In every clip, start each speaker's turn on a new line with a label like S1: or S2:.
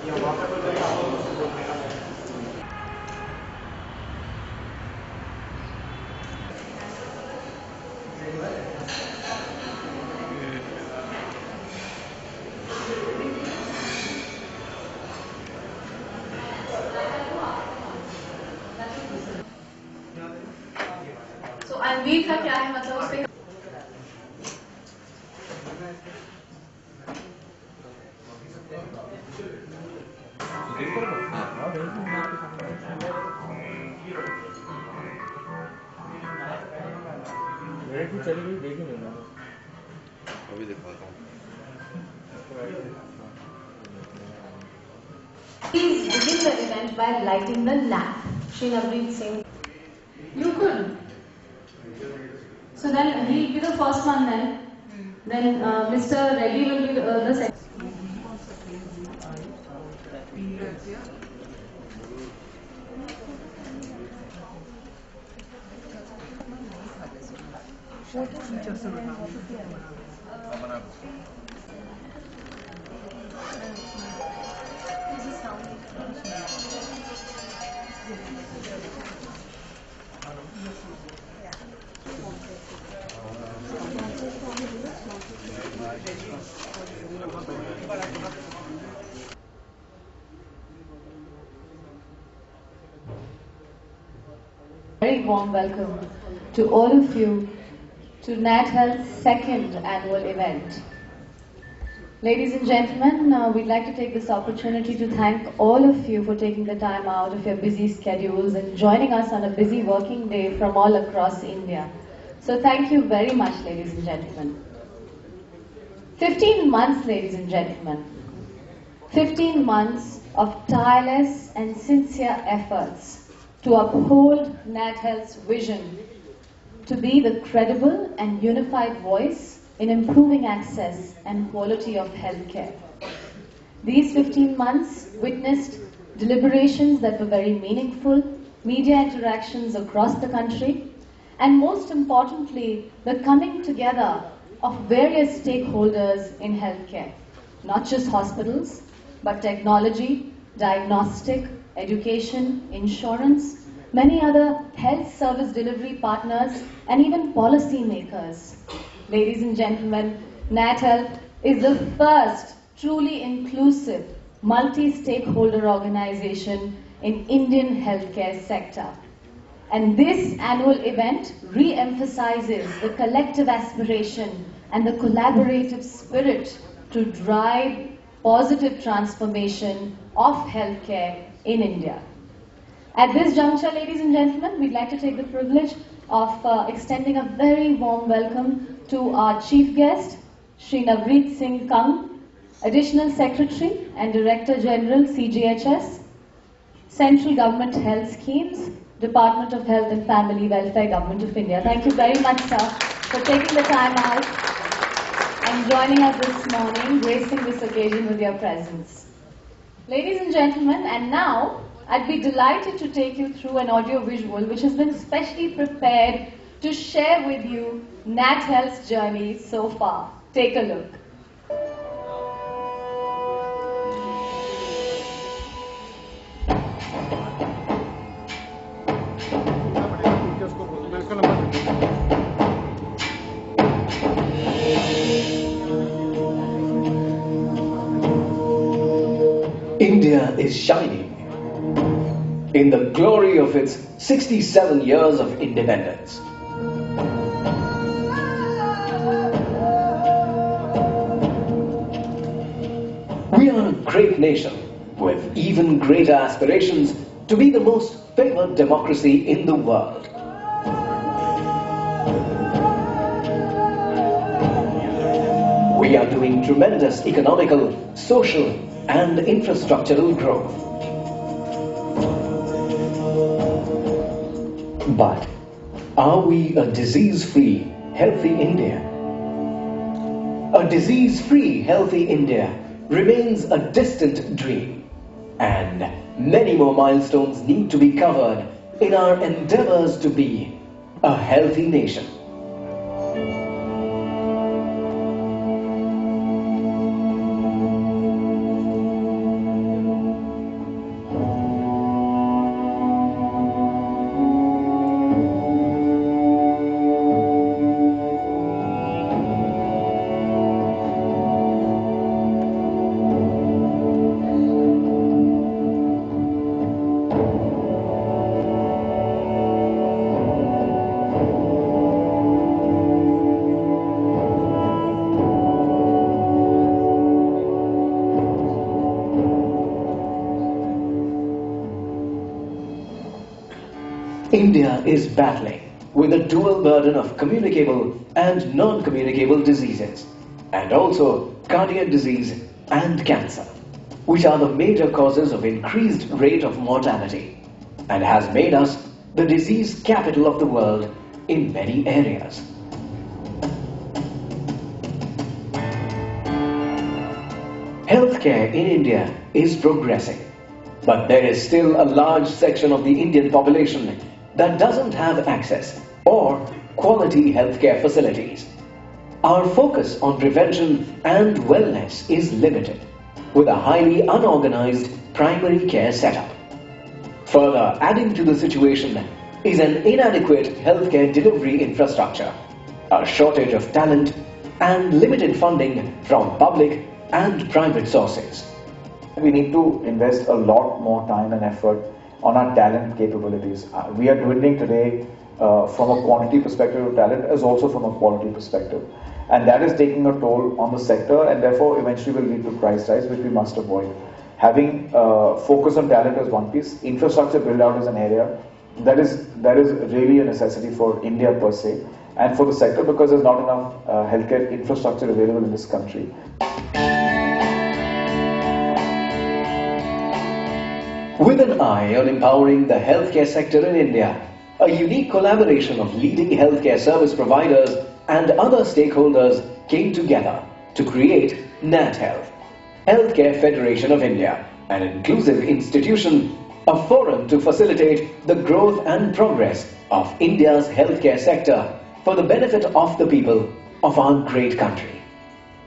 S1: So Anvir का क्या है मतलब उसपे
S2: चली गई देखी नहीं मैंने
S3: अभी दिखाता हूँ
S1: Please begin the event by lighting the lamp. Shri Navneet Singh. You could. So then he'll be the first one then. Then Mr. Reddy will be the second. Very warm welcome to all of you to NATHEALTH's second annual event. Ladies and gentlemen, we'd like to take this opportunity to thank all of you for taking the time out of your busy schedules and joining us on a busy working day from all across India. So thank you very much, ladies and gentlemen. 15 months, ladies and gentlemen. 15 months of tireless and sincere efforts to uphold NATHEALTH's vision to be the credible and unified voice in improving access and quality of healthcare. These 15 months witnessed deliberations that were very meaningful, media interactions across the country, and most importantly, the coming together of various stakeholders in healthcare, not just hospitals, but technology, diagnostic, education, insurance, many other health service delivery partners, and even policy makers. Ladies and gentlemen, NATHEALTH is the first truly inclusive, multi-stakeholder organization in Indian healthcare sector. And this annual event re-emphasizes the collective aspiration and the collaborative spirit to drive positive transformation of healthcare in India. At this juncture, ladies and gentlemen, we'd like to take the privilege of extending a very warm welcome to our chief guest, Shri Navneet Singh Kang, Additional Secretary and Director General CGHS, Central Government Health Schemes, Department of Health and Family Welfare, Government of India. Thank you very much, sir, for taking the time out and joining us this morning, gracing this occasion with your presence. Ladies and gentlemen, and now I'd be delighted to take you through an audio visual which has been specially prepared to share with you NATHEALTH's journey so far. Take a look.
S4: India is shining in the glory of its 67 years of independence. We are a great nation with even greater aspirations to be the most favored democracy in the world. We are doing tremendous economical, social, and infrastructural growth. But are we a disease-free, healthy India? A disease-free, healthy India remains a distant dream, and many more milestones need to be covered in our endeavors to be a healthy nation. India is battling with a dual burden of communicable and non-communicable diseases, and also cardiac disease and cancer, which are the major causes of increased rate of mortality, and has made us the disease capital of the world in many areas. Healthcare in India is progressing, but there is still a large section of the Indian population that doesn't have access or quality healthcare facilities. Our focus on prevention and wellness is limited, with a highly unorganized primary care setup. Further adding to the situation is an inadequate healthcare delivery infrastructure, a shortage of talent, and limited funding from public and private sources.
S5: We need to invest a lot more time and effort on our talent capabilities. We are dwindling today from a quantity perspective of talent as also from a quality perspective. And that is taking a toll on the sector and therefore eventually will lead to price rise, which we must avoid. Having focus on talent is one piece. Infrastructure build out is an area that is really a necessity for India per se and for the sector because there's not enough healthcare infrastructure available in this country.
S4: With an eye on empowering the healthcare sector in India, a unique collaboration of leading healthcare service providers and other stakeholders came together to create NATHEALTH, Healthcare Federation of India, an inclusive institution, a forum to facilitate the growth and progress of India's healthcare sector for the benefit of the people of our great country.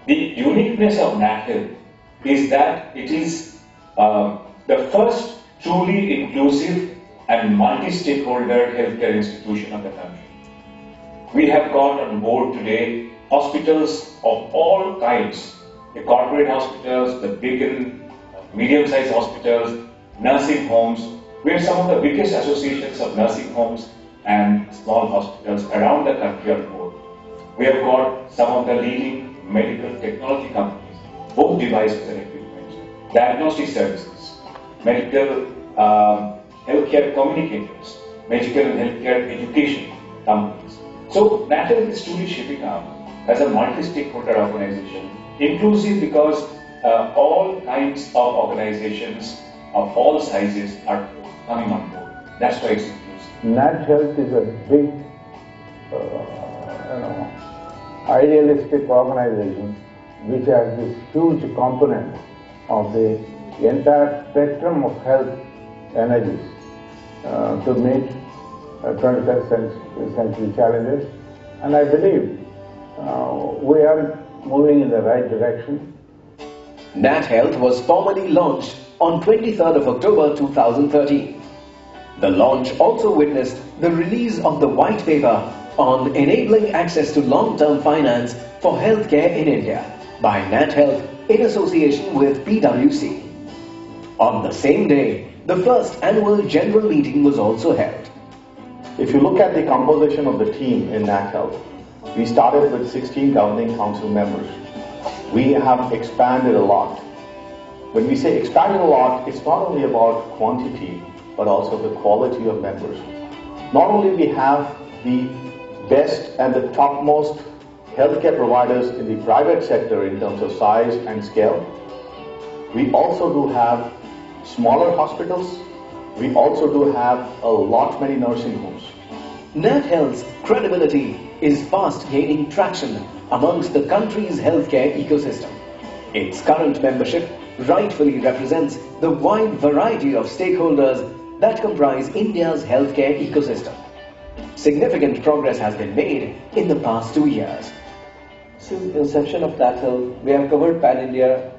S6: The uniqueness of NATHEALTH is that it is the first truly inclusive and multi-stakeholder healthcare institution of the country. We have got on board today hospitals of all kinds, the corporate hospitals, the big and medium-sized hospitals, nursing homes. We have some of the biggest associations of nursing homes and small hospitals around the country on board. We have got some of the leading medical technology companies, both devices and equipment, diagnostic services, medical healthcare communicators, medical and healthcare education companies. So NATHEALTH is truly shaping up as a multi-stakeholder organization, inclusive because all kinds of organizations of all sizes are coming on board. That's why it's inclusive.
S7: NATHEALTH is a big, idealistic organization which has this huge component of the entire spectrum of health energies to meet 21st century challenges, and I believe we are moving in the right direction.
S4: NATHEALTH was formally launched on 23rd of October 2013. The launch also witnessed the release of the white paper on enabling access to long-term finance for healthcare in India by NATHEALTH in association with PwC. On the same day, the first annual general meeting was also held.
S8: If you look at the composition of the team in NATHEALTH, we started with 16 governing council members. We have expanded a lot. When we say expanded a lot, it's not only about quantity, but also the quality of members. Not only we have the best and the topmost healthcare providers in the private sector in terms of size and scale, we also do have smaller hospitals. We also do have a lot many nursing homes.
S4: NATHEALTH's credibility is fast gaining traction amongst the country's healthcare ecosystem. Its current membership rightfully represents the wide variety of stakeholders that comprise India's healthcare ecosystem. Significant progress has been made in the past 2 years.
S9: Since inception of NATHEALTH, we have covered Pan-India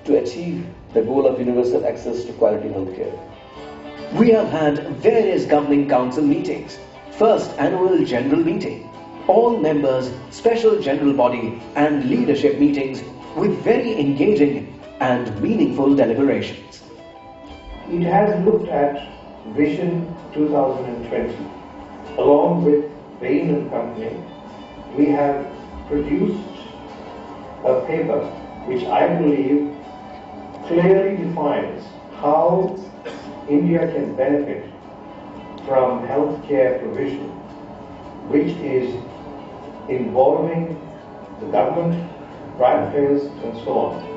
S9: to achieve the goal of universal access to quality healthcare.
S4: We have had various governing council meetings, first annual general meeting, all members, special general body and leadership meetings with very engaging and meaningful deliberations.
S10: It has looked at Vision 2020. Along with Bain and Company, we have produced a paper which I believe clearly defines how India can benefit from healthcare provision, which is involving the government, private players, and so on.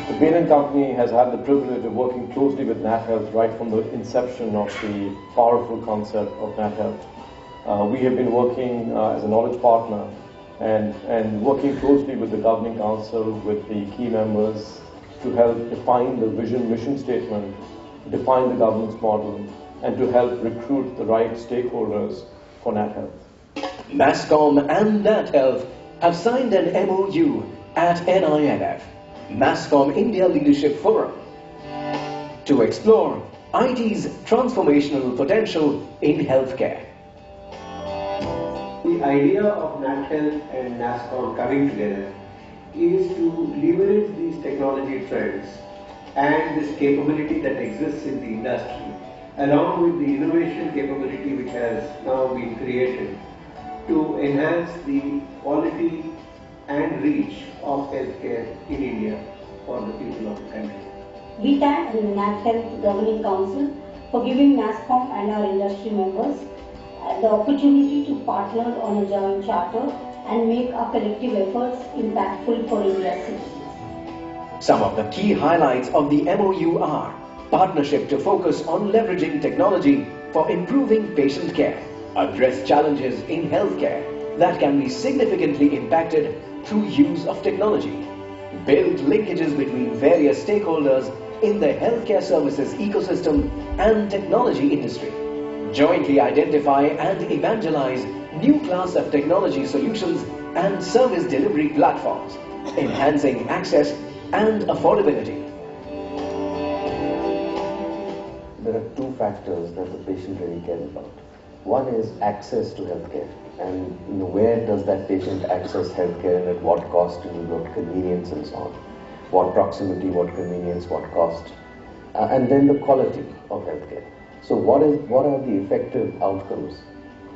S11: The Bain & Company has had the privilege of working closely with NATHEALTH right from the inception of the powerful concept of NATHEALTH. We have been working as a knowledge partner and working closely with the Governing Council, with the key members to help define the vision mission statement, define the governance model, and to help recruit the right stakeholders for NATHEALTH.
S4: MASSCOM and NATHEALTH have signed an MOU at NILF, MASSCOM India Leadership Forum, to explore IT's transformational potential in healthcare.
S12: The idea of NATHEALTH and NASSCOM coming together is to leverage these technology trends and this capability that exists in the industry, along with the innovation capability which has now been created, to enhance the quality and reach of healthcare in India for the people of the country.
S13: We thank the NATHEALTH Governing Council for giving NASSCOM and our industry members the opportunity to partner on a joint charter and make our collective efforts impactful for India's citizens.
S4: Some of the key highlights of the MOU are partnership to focus on leveraging technology for improving patient care, address challenges in healthcare that can be significantly impacted through use of technology, build linkages between various stakeholders in the healthcare services ecosystem and technology industry, jointly identify and evangelize new class of technology solutions and service delivery platforms, enhancing access and affordability.
S14: There are two factors that the patient really cares about. One is access to healthcare, and where does that patient access healthcare and at what cost and what convenience and so on. What proximity, what convenience, what cost, and then the quality of healthcare. So what are the effective outcomes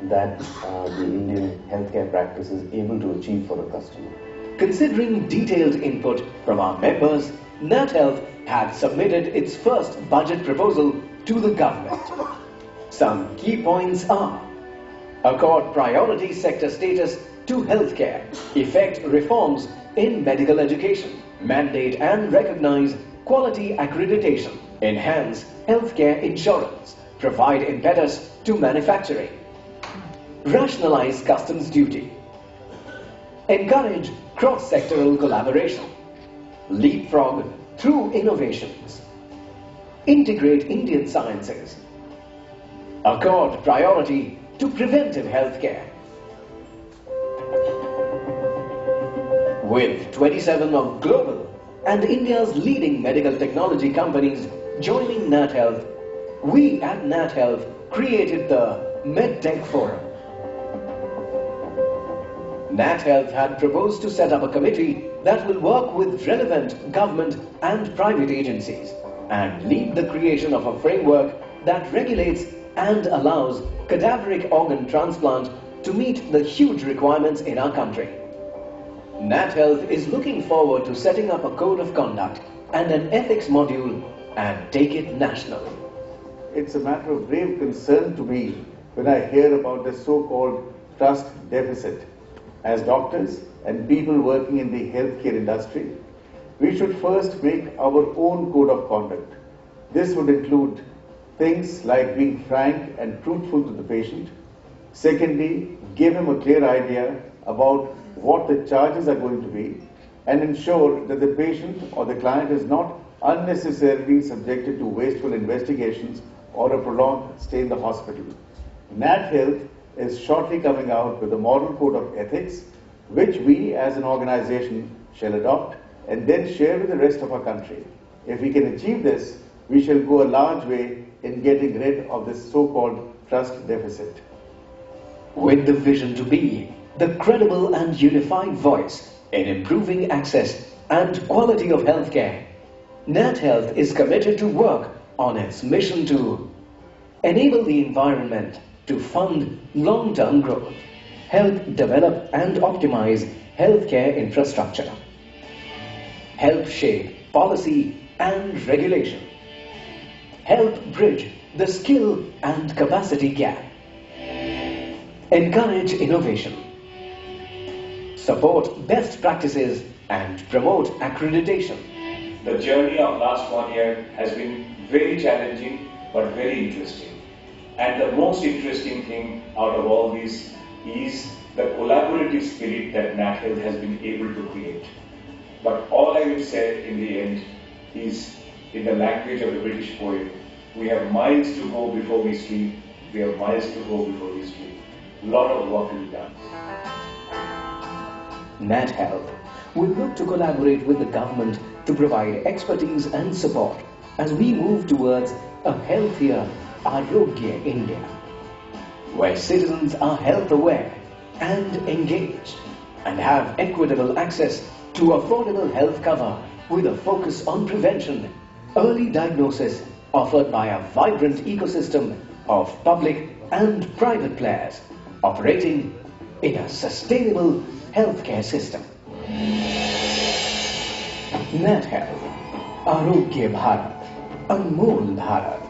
S14: that the Indian healthcare practice is able to achieve for a customer?
S4: Considering detailed input from our members, NATHEALTH had submitted its first budget proposal to the government. Some key points are: accord priority sector status to healthcare, effect reforms in medical education, mandate and recognize quality accreditation, enhance healthcare insurance, provide impetus to manufacturing, rationalize customs duty, encourage cross-sectoral collaboration, leapfrog through innovations, integrate Indian sciences, accord priority to preventive healthcare. With 27 of global and India's leading medical technology companies joining NATHEALTH, we at NATHEALTH created the MedTech Forum. NATHEALTH had proposed to set up a committee that will work with relevant government and private agencies and lead the creation of a framework that regulates and allows cadaveric organ transplant to meet the huge requirements in our country. NATHEALTH is looking forward to setting up a code of conduct and an ethics module and take it national.
S7: It's a matter of grave concern to me when I hear about the so-called trust deficit. As doctors and people working in the healthcare industry, we should first make our own code of conduct. This would include things like being frank and truthful to the patient. Secondly, give him a clear idea about what the charges are going to be and ensure that the patient or the client is not unnecessarily subjected to wasteful investigations or a prolonged stay in the hospital. NATHEALTH is shortly coming out with a model code of ethics, which we as an organization shall adopt and then share with the rest of our country. If we can achieve this, we shall go a large way in getting rid of this so-called trust deficit.
S4: With the vision to be the credible and unified voice in improving access and quality of healthcare, NATHEALTH is committed to work on its mission to enable the environment to fund long-term growth, help develop and optimize healthcare infrastructure. Help shape policy and regulation. Help bridge the skill and capacity gap. Encourage innovation. Support best practices and promote accreditation.
S6: The journey of last 1 year has been very challenging but very interesting. And the most interesting thing out of all this is the collaborative spirit that NATHEALTH has been able to create. But all I will say in the end is, in the language of the British poet, we have miles to go before we sleep. We have miles to go before we sleep. A lot of work to be done.
S4: NATHEALTH will look to collaborate with the government to provide expertise and support as we move towards a healthier Arogya India, where citizens are health aware and engaged and have equitable access to affordable health cover with a focus on prevention, early diagnosis offered by a vibrant ecosystem of public and private players operating in a sustainable healthcare system. NATHEALTH, Arogya Bharat, Anmol Bharat.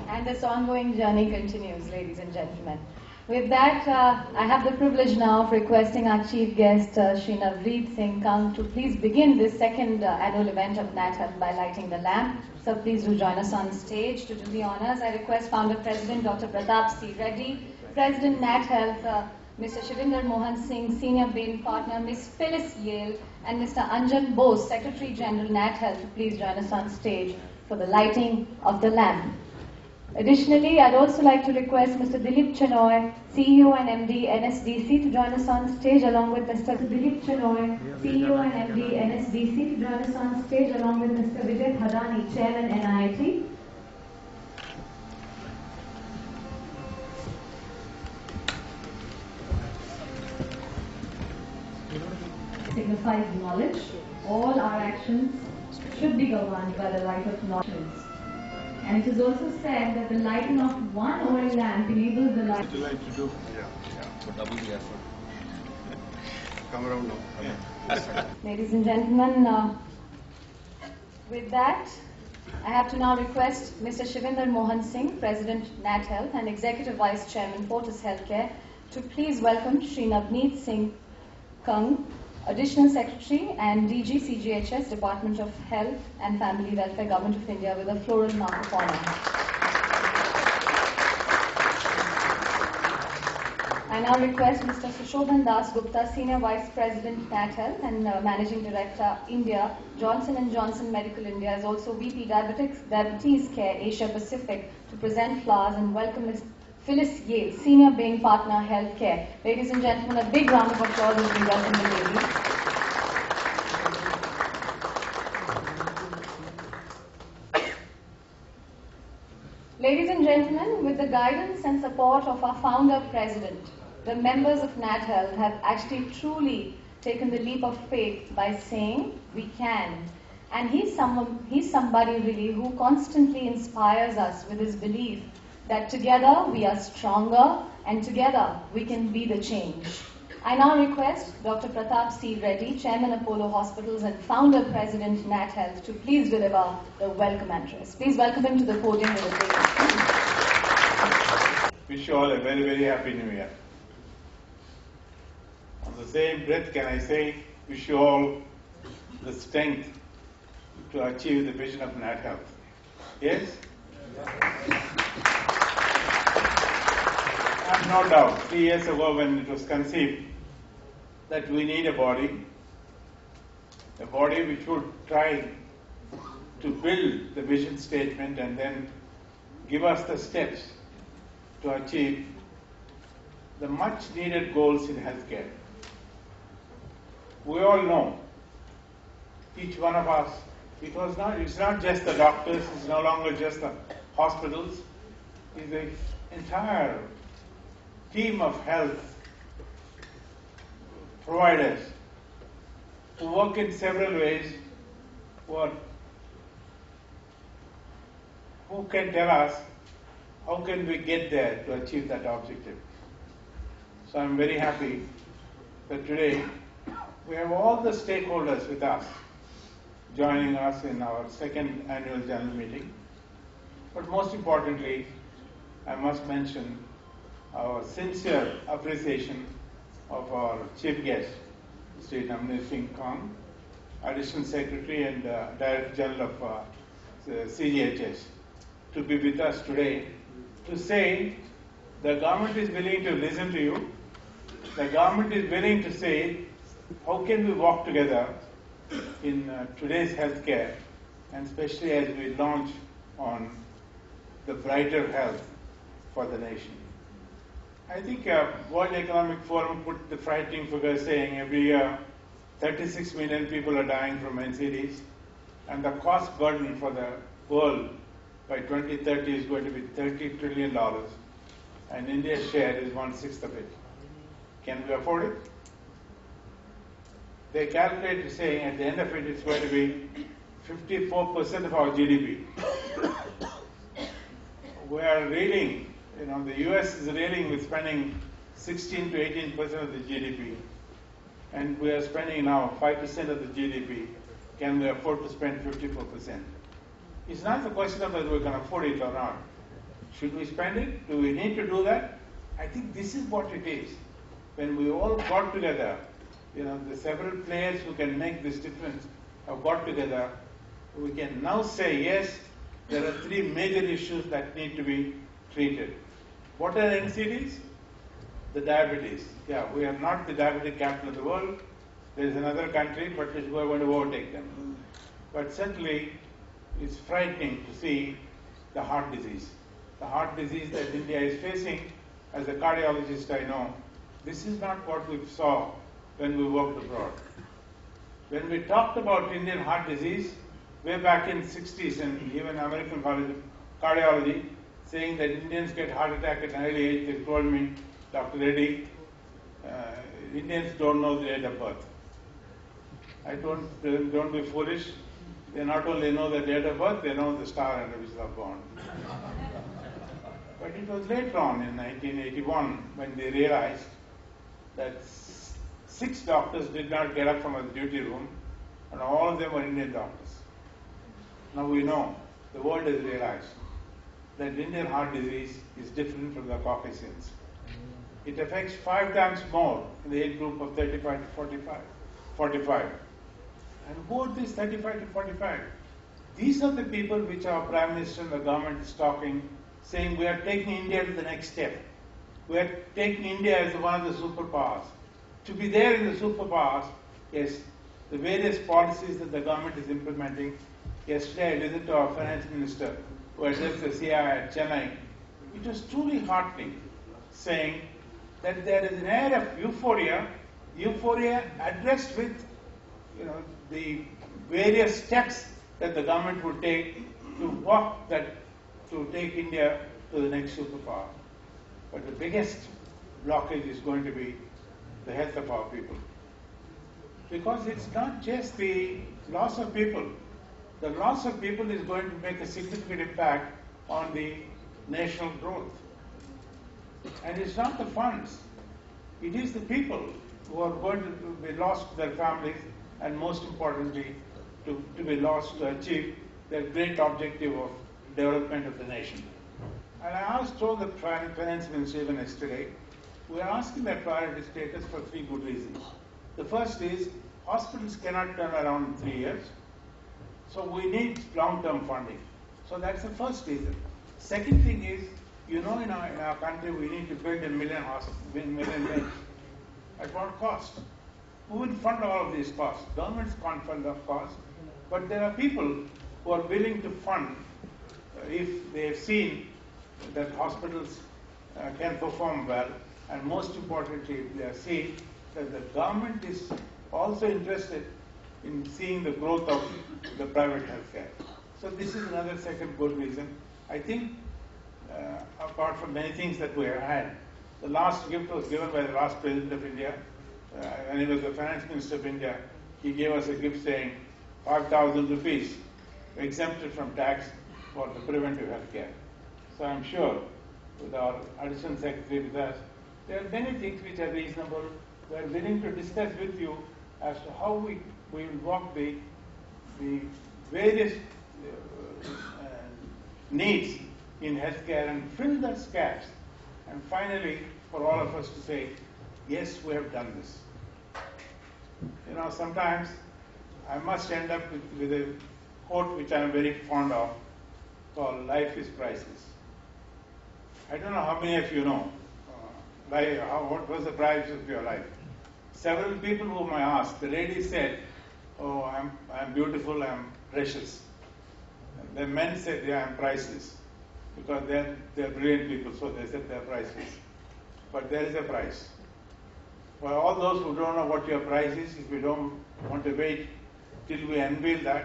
S1: And this ongoing journey continues, ladies and gentlemen. With that, I have the privilege now of requesting our chief guest, Shri Navneet Singh Kang, to please begin this second annual event of NATHEALTH by lighting the lamp. So please do join us on stage to do the honors. I request Founder President Dr. Pratap C. Reddy, President NATHEALTH, Mr. Shivinder Mohan Singh, Senior Bain Partner, Ms. Phyllis Yale, and Mr. Anjan Bose, Secretary General NATHEALTH, to please join us on stage for the lighting of the lamp. Additionally, I'd also like to request Mr. Dilip Chenoy, CEO and MD, NSDC, to join us on stage along with Mr. Dilip Chenoy, CEO and MD, NSDC, to join us on stage along with Mr. Vijay Thadani, Chairman, NIIT. Signifies knowledge. All our actions should be governed by the light of knowledge. And it is also said that the lighting of one oil lamp enables the light.
S7: What would you like to do? For double the effort. Come around now.
S1: Ladies and gentlemen, with that, I have to now request Mr. Shivinder Mohan Singh, President NATHEALTH and Executive Vice Chairman Fortis Healthcare, to please welcome Shri Navneet Singh Kang, Additional Secretary and DG CGHS, Department of Health and Family Welfare, Government of India, with a floral mark of honor. I now request Mr. Sushobhan Das Gupta, Senior Vice President NATHEALTH and Managing Director India, Johnson & Johnson Medical India, is also VP Diabetes Care Asia Pacific, to present flowers and welcome Ms. Phyllis Yale, Senior Bain Partner Healthcare. Ladies and gentlemen, a big round of applause as we welcome the ladies. Ladies and gentlemen, with the guidance and support of our founder president, the members of NATHEALTH have actually truly taken the leap of faith by saying, we can. And he's somebody really who constantly inspires us with his belief that together we are stronger and together we can be the change. I now request Dr. Pratap C. Reddy, Chairman Apollo Hospitals and Founder President NATHEALTH, to please deliver the welcome address. Please welcome him to the podium with a big hand.
S7: Wish you all a very, very happy new year. On the same breath, can I say, wish you all the strength to achieve the vision of NATHEALTH. Yes? I have no doubt, 3 years ago when it was conceived, that we need a body which would try to build the vision statement and then give us the steps to achieve the much needed goals in healthcare. We all know, each one of us, it's not just the doctors, it's no longer just the hospitals, it's the entire team of health providers
S15: to work in several ways. Who can tell us how can we get there to achieve that objective? So I'm very happy that today we have all the stakeholders with us, joining us in our second annual general meeting. But most importantly, I must mention our sincere appreciation of our chief guest, Sri Namni Singh Kong, Additional Secretary and Director General of CGHS, to be with us today to say the government is willing to listen to you. The government is willing to say how can we work together in today's healthcare, and especially as we launch on the brighter health for the nation. I think World Economic Forum put the frightening figure saying every year 36 million people are dying from NCDs, and the cost burden for the world by 2030 is going to be $30 trillion, and India's share is 1/6 of it. Can we afford it? They calculate saying at the end of it, it's going to be 54% of our GDP. We are reeling, the US is reeling with spending 16 to 18% of the GDP, and we are spending now 5% of the GDP. Can we afford to spend 54%? It's not the question of whether we can afford it or not. Should we spend it? Do we need to do that? I think this is what it is. When we all got together, the several players who can make this difference have got together, we can now say, yes, there are three major issues that need to be treated. What are NCDs? The diabetes. Yeah, we are not the diabetic capital of the world. There is another country, but we are going to overtake them. But certainly, it's frightening to see the heart disease. The heart disease that India is facing, as a cardiologist I know, this is not what we saw when we worked abroad. When we talked about Indian heart disease, way back in the 60s, and even American College of Cardiology, saying that Indians get heart attack at an early age, they told me, Dr. Reddy, Indians don't know the date of birth. Don't be foolish. They not only know the date of birth, they know the star under which they are born. But it was later on in 1981 when they realized that 6 doctors did not get up from a duty room, and all of them were Indian doctors. Now we know, the world has realized that Indian heart disease is different from the Caucasians. It affects 5 times more in the age group of 35 to 45. And who are these 35 to 45? These are the people which our Prime Minister and the government is talking, saying we are taking India to the next step. We are taking India as one of the superpowers. To be there in the superpowers, yes, the various policies that the government is implementing. Yesterday I listened to our Finance Minister who addressed the CI at Chennai. It was truly heartening, saying that there is an air of euphoria addressed with the various steps that the government would take to take India to the next superpower. But the biggest blockage is going to be the health of our people. Because it's not just the loss of people. The loss of people is going to make a significant impact on the national growth. And it's not the funds. It is the people who are going to be lost to their families, and most importantly, to be lost to achieve their great objective of development of the nation. And I told the Finance Minister even yesterday, we are asking that priority status for 3 good reasons. The first is, hospitals cannot turn around in 3 years, so we need long-term funding. So that's the first reason. Second thing is, in our country we need to build 1 million beds. At what cost? Who will fund all of these costs? Governments can't fund the costs, but there are people who are willing to fund if they have seen that hospitals can perform well, and most importantly, if they are seeing that the government is also interested in seeing the growth of the private healthcare. So this is another second good reason. I think, apart from many things that we have had, the last gift was given by the last President of India, and he was the Finance Minister of India. he gave us a gift saying 5,000 rupees exempted from tax for the preventive health care. So I'm sure with our additional secretary with us, there are many things which are reasonable. We are willing to discuss with you as to how we will walk the various needs in healthcare and fill those gaps. And finally, for all of us to say, yes, we have done this. You know, sometimes I must end up with a quote which I am very fond of, called "Life is priceless." I don't know how many of you know what was the price of your life. Several people whom I asked, the lady said, "Oh, I'm beautiful, I'm precious." And the men said, "Yeah, I'm priceless," because they're brilliant people, so they said they're priceless. But there is a price. For all those who don't know what your price is, if you don't want to wait till we unveil that,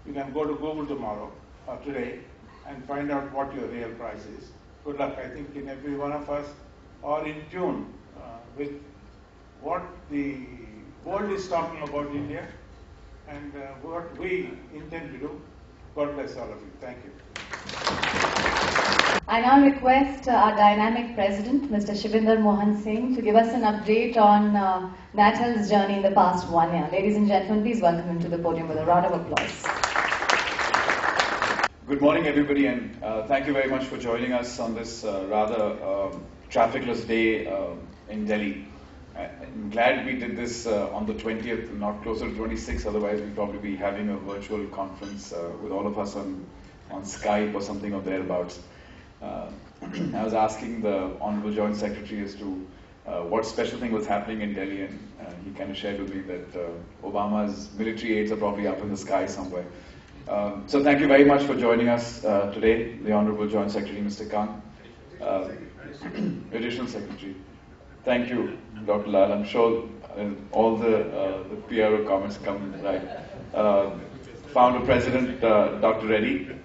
S15: you can go to Google tomorrow or today and find out what your real price is. Good luck, I think, in every one of us, or in tune with what the world is talking about India and what we intend to do. God bless all of you. Thank you.
S1: I now request our dynamic president, Mr. Shivinder Mohan Singh, to give us an update on NATHEALTH's journey in the past 1 year. Ladies and gentlemen, please welcome him to the podium with a round of applause.
S16: Good morning, everybody, and thank you very much for joining us on this rather trafficless day in Delhi. I'm glad we did this on the 20th, not closer to 26th, otherwise we'd probably be having a virtual conference with all of us on Skype or something or thereabouts. I was asking the Honorable Joint Secretary as to what special thing was happening in Delhi, and he kind of shared with me that Obama's military aides are probably up in the sky somewhere. So thank you very much for joining us today, the Honorable Joint Secretary, Mr. Khan, Additional Secretary. Thank you, Dr. Lal. I'm sure all the PRO comments come right. Founder President, Dr. Reddy.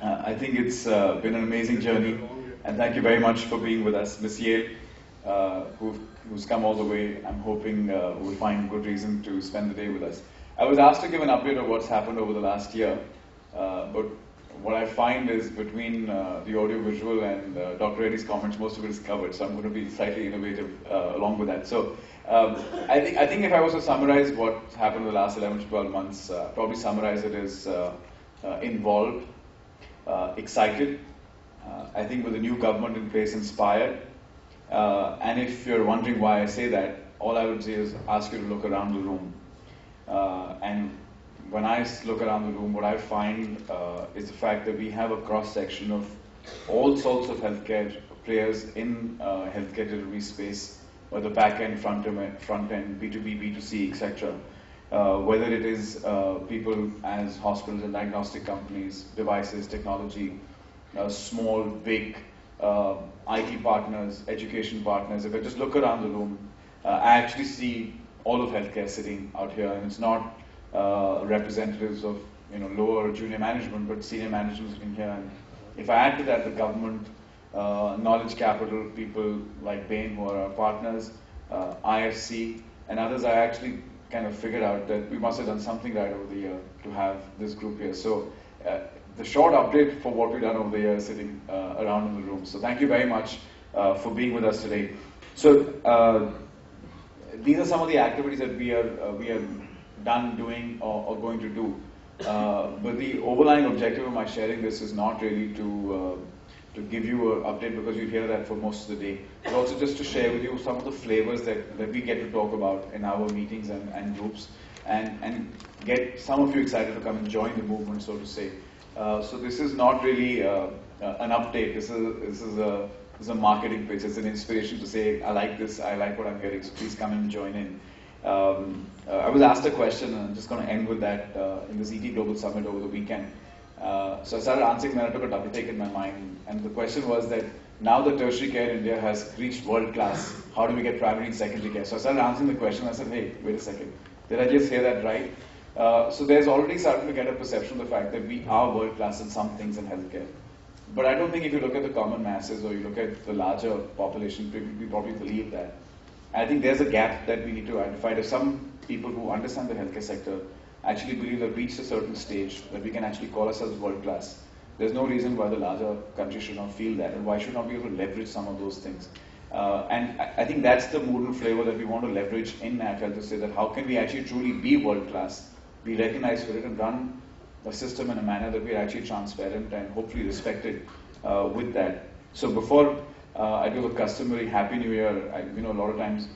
S16: I think it's been an amazing journey, and thank you very much for being with us. Ms. Yale, who's come all the way, I'm hoping will find good reason to spend the day with us. I was asked to give an update of what's happened over the last year, but what I find is between the audio-visual and Dr. Reddy's comments, most of it is covered, so I'm going to be slightly innovative along with that. So I think if I was to summarize what happened in the last 11 to 12 months, probably summarize it as involved, excited, I think with the new government in place, inspired, and if you're wondering why I say that, all I would say is ask you to look around the room. And when I look around the room, what I find is the fact that we have a cross-section of all sorts of healthcare players in healthcare delivery space, whether back-end, front-end, B2B, B2C, etc. Whether it is people as hospitals and diagnostic companies, devices, technology, small, big, IT partners, education partners. If I just look around the room, I actually see all of healthcare sitting out here, and it's not representatives of lower junior management, but senior management sitting here. And if I add to that the government, knowledge capital, people like Bain who are our partners, IFC, and others, I actually kind of figured out that we must have done something right over the year to have this group here. So the short update for what we've done over the year is sitting around in the room. So thank you very much for being with us today. So these are some of the activities that we are done doing or going to do. But the overlying objective of my sharing this is not really to give you an update, because you hear that for most of the day, but also just to share with you some of the flavors that we get to talk about in our meetings and groups, and get some of you excited to come and join the movement, so to say. So this is not really an update. This is a marketing pitch. It's an inspiration to say, I like this, I like what I'm hearing, so please come and join in. I was asked a question, and I'm just going to end with that, in this ET Global Summit over the weekend. So I started answering, then I took a double take in my mind, and the question was that now that tertiary care in India has reached world class, how do we get primary and secondary care? So I started answering the question. I said, hey, wait a second, did I just hear that right? So there's already starting to get a perception of the fact that we are world class in some things in healthcare. But I don't think if you look at the common masses or you look at the larger population, we probably believe that. I think there's a gap that we need to identify. There's some people who understand the healthcare sector actually believe that reached a certain stage that we can actually call ourselves world class. There's no reason why the larger countries should not feel that, and why should not be able to leverage some of those things. And I think that's the mood and flavor that we want to leverage in NATHEALTH, to say that how can we actually truly be world class, be recognized for it, and run a system in a manner that we are actually transparent and hopefully respected with that. So before I do the customary Happy New Year, a lot of times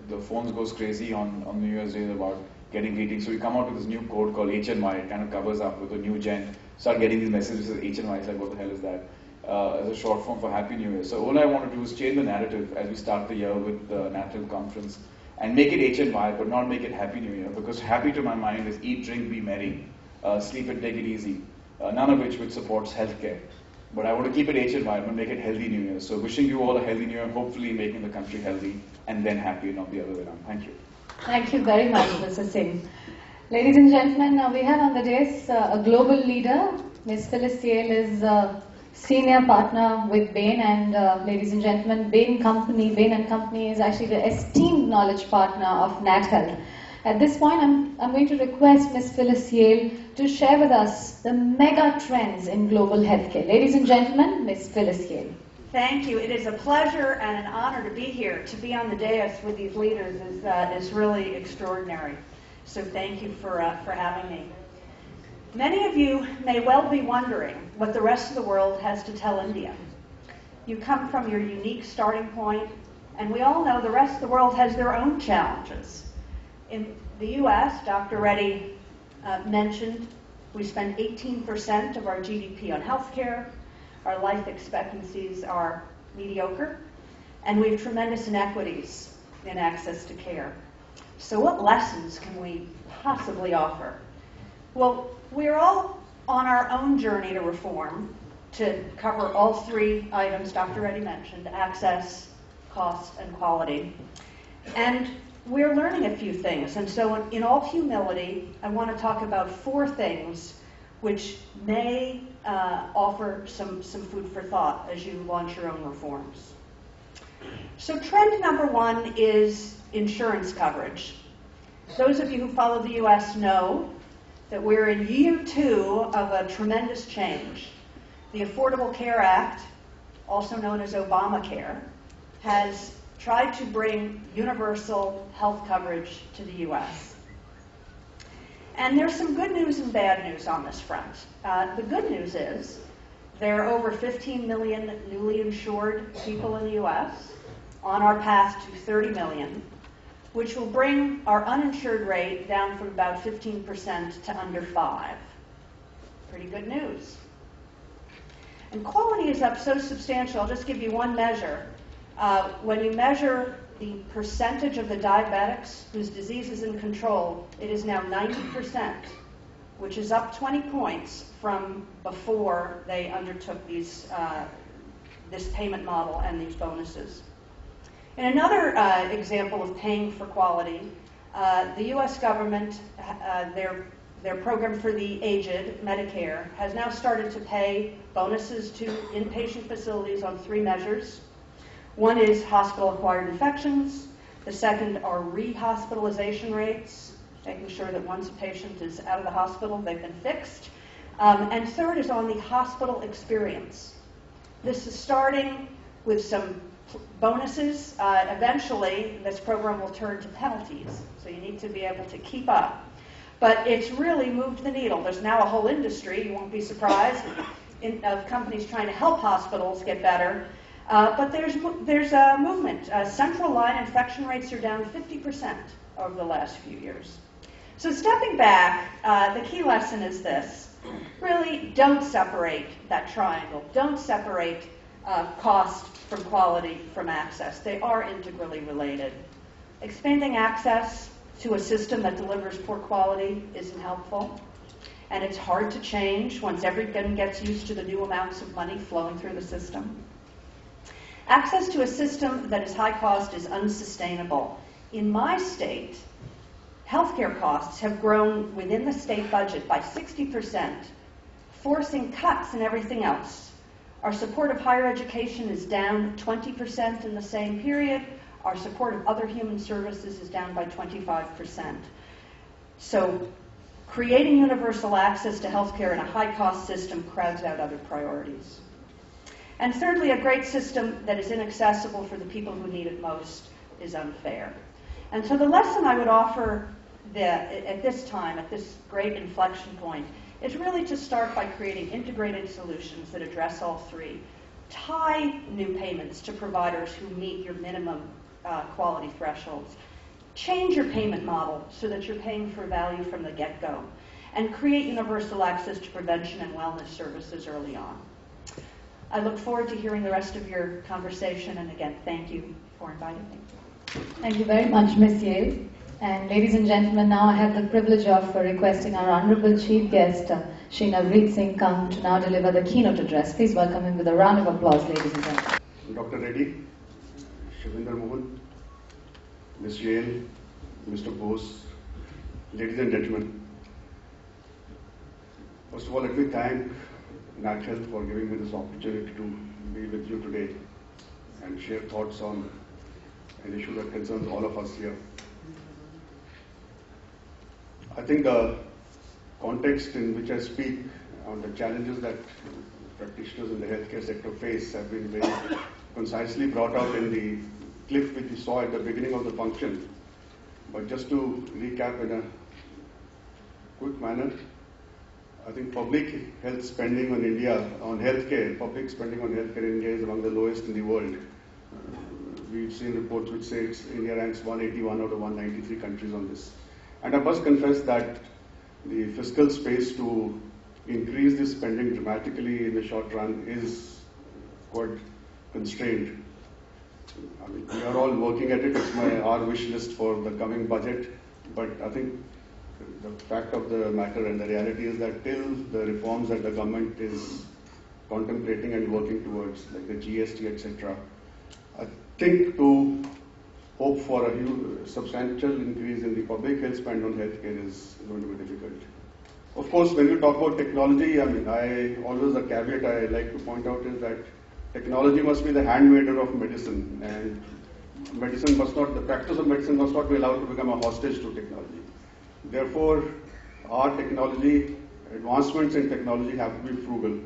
S16: the phones goes crazy on New Year's Day about getting greetings. So we come out with this new code called HNY. It kind of covers up with a new gen. Start getting these messages as HNY. It's like, what the hell is that? As a short form for Happy New Year. So all I want to do is change the narrative as we start the year with the NATHEALTH conference and make it HNY, but not make it Happy New Year. Because happy to my mind is eat, drink, be merry, sleep and take it easy. None of which supports healthcare. But I want to keep it HNY and make it Healthy New Year. So wishing you all a Healthy New Year, hopefully making the country healthy and then happy, not the other way around. Thank you.
S1: Thank you very much, Mr. Singh. Ladies and gentlemen, we have on the dais a global leader. Ms. Phyllis Yale is a senior partner with Bain, and ladies and gentlemen, Bain & Company is actually the esteemed knowledge partner of NATHEALTH. At this point, I'm going to request Ms. Phyllis Yale to share with us the mega trends in global healthcare. Ladies and gentlemen, Ms. Phyllis Yale.
S17: Thank you. It is a pleasure and an honor to be here. To be on the dais with these leaders is really extraordinary. So thank you for having me. Many of you may well be wondering what the rest of the world has to tell India. You come from your unique starting point, and we all know the rest of the world has their own challenges. In the U.S., Dr. Reddy mentioned, we spend 18% of our GDP on healthcare. Our life expectancies are mediocre, and we have tremendous inequities in access to care. So what lessons can we possibly offer? Well, we're all on our own journey to reform, to cover all three items Dr. Reddy mentioned: access, cost, and quality. And we're learning a few things. And so in all humility, I want to talk about four things which may offer some food for thought as you launch your own reforms. So trend number one is insurance coverage. Those of you who follow the U.S. know that we're in year 2 of a tremendous change. The Affordable Care Act, also known as Obamacare, has tried to bring universal health coverage to the U.S. And there's some good news and bad news on this front. The good news is there are over 15 million newly insured people in the U.S. on our path to 30 million, which will bring our uninsured rate down from about 15% to under 5%. Pretty good news. And quality is up so substantial. I'll just give you one measure. When you measure the percentage of the diabetics whose disease is in control, it is now 90%, which is up 20 points from before they undertook this payment model and these bonuses. In another example of paying for quality, the U.S. government, their program for the aged, Medicare, has now started to pay bonuses to inpatient facilities on 3 measures. One is hospital-acquired infections. The second are re-hospitalization rates, making sure that once a patient is out of the hospital, they've been fixed. And third is on the hospital experience. This is starting with some bonuses. Eventually, this program will turn to penalties, so you need to be able to keep up. But it's really moved the needle. There's now a whole industry, you won't be surprised, of companies trying to help hospitals get better. But there's a movement. Central line infection rates are down 50% over the last few years. So stepping back, the key lesson is this. Really, don't separate that triangle. Don't separate cost from quality from access. They are integrally related. Expanding access to a system that delivers poor quality isn't helpful. And it's hard to change once everyone gets used to the new amounts of money flowing through the system. Access to a system that is high cost is unsustainable. In my state, healthcare costs have grown within the state budget by 60%, forcing cuts in everything else. Our support of higher education is down 20% in the same period. Our support of other human services is down by 25%. So creating universal access to healthcare in a high-cost system crowds out other priorities. And thirdly, a great system that is inaccessible for the people who need it most is unfair. And so the lesson I would offer at this time, at this great inflection point, is really to start by creating integrated solutions that address all three. Tie new payments to providers who meet your minimum quality thresholds. Change your payment model so that you're paying for value from the get-go. And create universal access to prevention and wellness services early on. I look forward to hearing the rest of your conversation, and again, thank you for inviting me.
S1: Thank you very much, Ms. Yale. And ladies and gentlemen, now I have the privilege of requesting our Honorable Chief Guest, Shri Navreet Singh, come to now deliver the keynote address. Please welcome him with a round of applause, ladies and gentlemen.
S18: Dr. Reddy, Shivinder Mohan, Ms. Yale, Mr. Bose, ladies and gentlemen. First of all, let me thank NATHEALTH for giving me this opportunity to be with you today and share thoughts on an issue that concerns all of us here. I think the context in which I speak on the challenges that practitioners in the healthcare sector face have been very concisely brought out in the clip which we saw at the beginning of the function. But just to recap in a quick manner, I think public health spending on India, on healthcare, public spending on healthcare in India is among the lowest in the world. We've seen reports which say India ranks 181 out of 193 countries on this. And I must confess that the fiscal space to increase this spending dramatically in the short run is quite constrained. I mean, we are all working at it. It's our wish list for the coming budget. But I think the fact of the matter and the reality is that till the reforms that the government is contemplating and working towards, like the GST, etc., I think to hope for a huge, substantial increase in the public health spend on healthcare is going to be difficult. Of course, when you talk about technology, I mean, the caveat I like to point out is that technology must be the handmaider of medicine, and the practice of medicine must not be allowed to become a hostage to technology. Therefore, our technology, advancements in technology have to be frugal.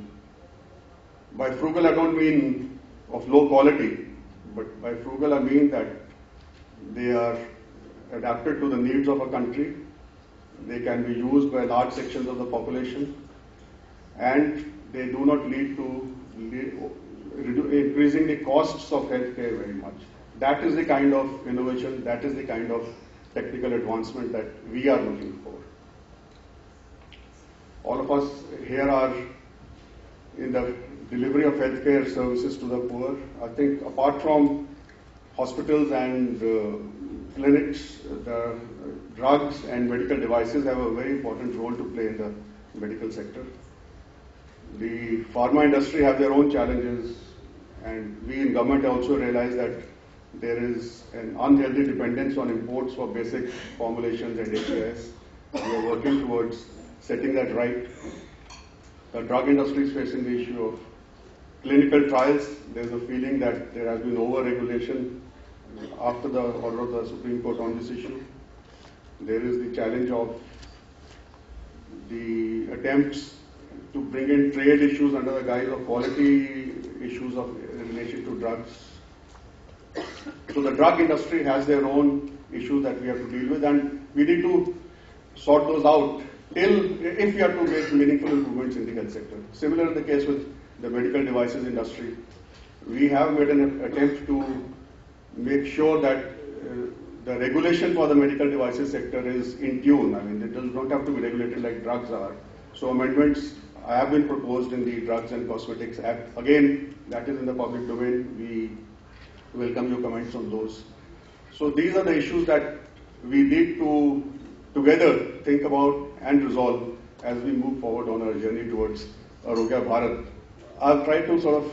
S18: By frugal, I don't mean of low quality, but by frugal, I mean that they are adapted to the needs of a country, they can be used by large sections of the population, and they do not lead to increasing the costs of healthcare very much. That is the kind of innovation, that is the kind of technical advancement that we are looking for. All of us here are in the delivery of healthcare services to the poor. I think apart from hospitals and clinics, the drugs and medical devices have a very important role to play in the medical sector. The pharma industry have their own challenges, and we in government also realize that there is an unhealthy dependence on imports for basic formulations and APIs. We are working towards setting that right. The drug industry is facing the issue of clinical trials. There is a feeling that there has been over-regulation after the order of the Supreme Court on this issue. There is the challenge of the attempts to bring in trade issues under the guise of quality issues in relation to drugs. So the drug industry has their own issues that we have to deal with, and we need to sort those out if we are to make meaningful improvements in the health sector. Similar the case with the medical devices industry. We have made an attempt to make sure that the regulation for the medical devices sector is in tune. I mean, it does not have to be regulated like drugs are. So amendments have been proposed in the Drugs and Cosmetics Act. Again, that is in the public domain. We welcome your comments on those. So these are the issues that we need to together think about and resolve as we move forward on our journey towards Arogya Bharat. I'll try to sort of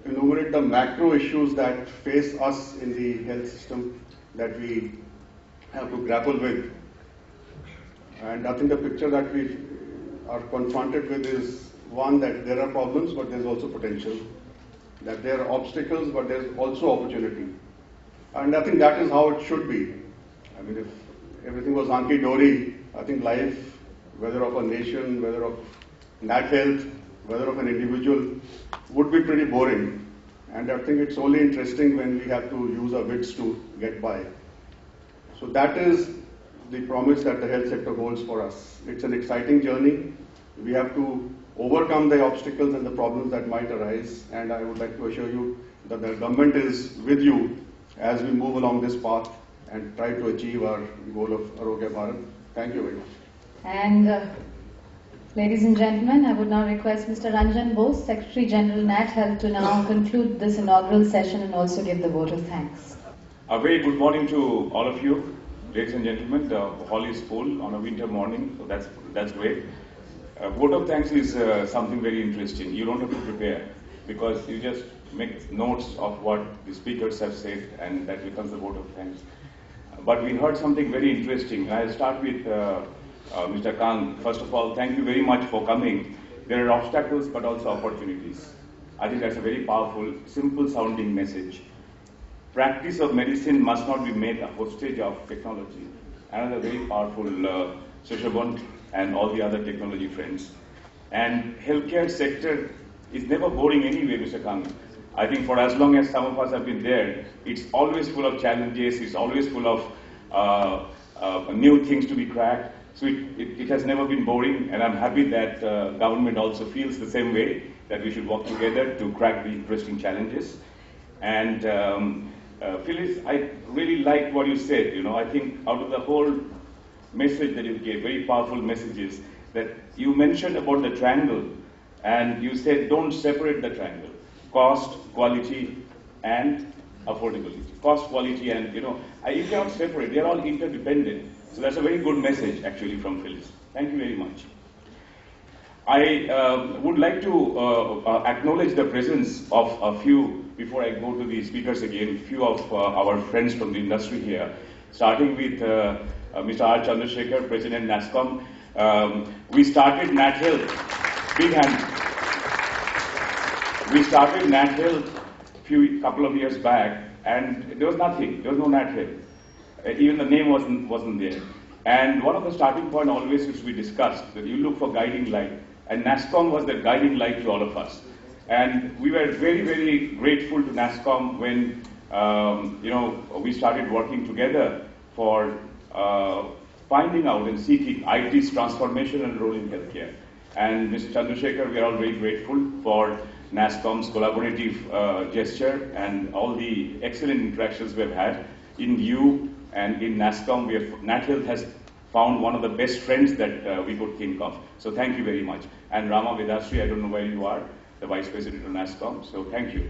S18: enumerate the macro issues that face us in the health system that we have to grapple with. And I think the picture that we are confronted with is one, that there are problems, but there's also potential. That there are obstacles, but there's also opportunity. And I think that is how it should be. I mean, if everything was hunky-dory, I think life, whether of a nation, whether of NATHEALTH, whether of an individual, would be pretty boring. And I think it's only interesting when we have to use our wits to get by. So that is the promise that the health sector holds for us. It's an exciting journey. We have to overcome the obstacles and the problems that might arise. And I would like to assure you that the government is with you as we move along this path and try to achieve our goal of Arogya Bharat. Thank you very much.
S1: And ladies and gentlemen, I would now request Mr. Ranjan Bose, Secretary General NATHEALTH, to now conclude this inaugural session and also give the vote of thanks.
S6: A very good morning to all of you, ladies and gentlemen. The hall is full on a winter morning, so that's great. Vote of thanks is something very interesting. You don't have to prepare because you just make notes of what the speakers have said, and that becomes the vote of thanks. But we heard something very interesting. I'll start with Mr. Kang. First of all, thank you very much for coming. There are obstacles but also opportunities. I think that's a very powerful, simple sounding message. Practice of medicine must not be made a hostage of technology. Another very powerful Shashabant and all the other technology friends. And healthcare sector is never boring anyway, Mr. Kang. I think for as long as some of us have been there, it's always full of challenges, it's always full of new things to be cracked. So it has never been boring, and I'm happy that government also feels the same way, that we should work together to crack the interesting challenges. And Phyllis, I really liked what you said. You know, I think out of the whole message that you gave, very powerful messages, that you mentioned about the triangle, and you said don't separate the triangle. Cost, quality, and affordability. Cost, quality, and you cannot separate. They are all interdependent. So that's a very good message, actually, from Phyllis. Thank you very much. I would like to acknowledge the presence of a few, before I go to the speakers again, a few of our friends from the industry here, starting with Mr. R. Chandrasekhar, President NASSCOM. We started NATHEALTH, big hand. We started NATHEALTH a couple of years back, and there was nothing. There was no NATHEALTH. Even the name wasn't there. And one of the starting point always used to be discussed, that you look for guiding light. And NASSCOM was the guiding light to all of us. And we were very, very grateful to NASSCOM when, we started working together for finding out and seeking IT's transformation and role in healthcare. And Mr. Chandrasekhar, we are all very grateful for NASSCOM's collaborative gesture and all the excellent interactions we've had. In you and in NASSCOM, NATHEALTH has found one of the best friends that we could think of. So thank you very much. And Rama Vedasri, I don't know where you are, the Vice President of NASSCOM, so thank you.